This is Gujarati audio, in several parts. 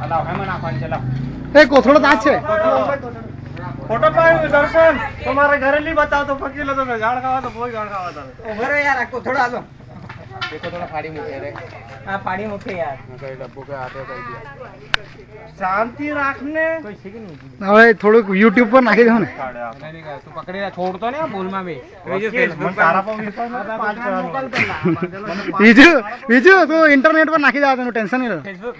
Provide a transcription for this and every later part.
અલાવ હેમાં નાખવાની છે લાવ એ કોથળો તાજ છે ફોટો પાડ્યો દર્શન તમારે ઘરે નહીં બતાવ તો પકી લો તમે ઝાડ ખાવા તો કોઈ ઝાડ ખાવા તમે ઉભો રહો યાર આખો થોડો આલો દેખો થોડા ફાડી મૂકે રે આ પાડી મૂકે યાર કઈ ડબ્બો કે આટે કરી દે શાંતિ રાખને કોઈ છે કે નહીં હવે થોડુંક YouTube પર નાખી દો ને નહીં તું પકડી છોડતો ને બોલમાં મે ફેસબુક તારા પર બીજું તું ઇન્ટરનેટ પર નાખી દે તેનું ટેન્શન નહીં લે ફેસબુક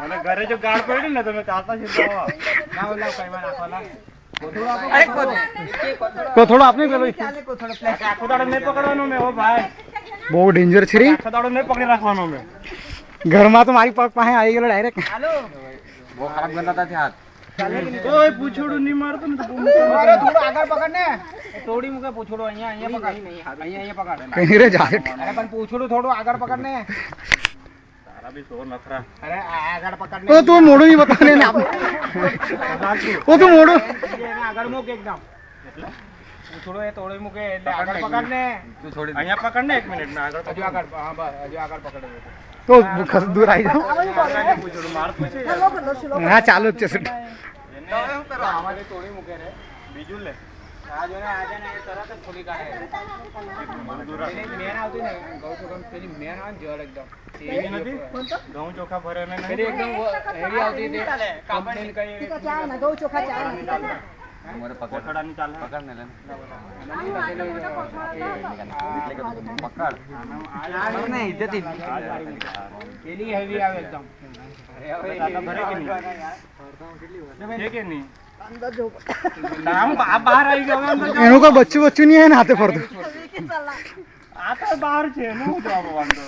મને ઘરે જો ગાડ પડી ને તમે ચાલતા સીધા ના બોલાવ કઈ માં નાખો ના અરે કોથળો આપને પેલો ચાલે કોથળો પ્લેટ આખો દાડો નહીં પકડવાનો મે ઓ ભાઈ બહુ ડેન્જર છે રે આખો દાડો નહીં પકડી રાખવાનો મે ઘરમાં તો મારી પગ પાસે આવી ગયેલો ડાયરેક્ટ હાલો બહુ ખરાબ ગંદાતા છે હાથ ચાલે કે નહીં કોઈ પૂછોડું નહીં મારતો ને તો અરે થોડું આગળ પકડ ને તોડી મૂકે પૂછડો અહીંયા પકડ અહીંયા પકડ કઈ રે જાય અરે પણ પૂછડું થોડું આગળ પકડ ને તારા બી સો નખરા અરે આગળ પકડ ને તો તું મોઢું નહીં બતાવે ને આપણે ઓ તું મોઢું એને આગળ મૂક એકદમ પૂછડો એ તોડી મૂકે એટલે આગળ પકડ ને તું થોડી અહીંયા પકડ ને 1 મિનિટ માં આગળ હજુ આગળ હા બસ હજુ આગળ પકડ તો દૂર આવી જાઓ પૂછોડું મારતું છે હા ચાલુ જ છે તો શું કરો આમાં તોડી મૂકે રે બીજું લે આ જો ને એ તરત જ ખોલી કાઢે પેલી મેન આવતી ને ગૌ ચોખા પેલી મેન આવે ને જળ એકદમ એવી નથી ઘઉં ચોખા ભરે ને પેલી એકદમ હેવી આવતી હતી કંપની કઈ અમારે પકડવાની ચાલે પકડ ને લે પકડ ને ઇજ્જતી પેલી હેવી આવે એકદમ ભરે કે નહીં છે કે નહીં નામ બહાર આવી ગયો એનું કોઈ બચ્ચું નહીં હે ને હાથે ફરતું આ તો બહાર છે ને હું જવાબ વાંધો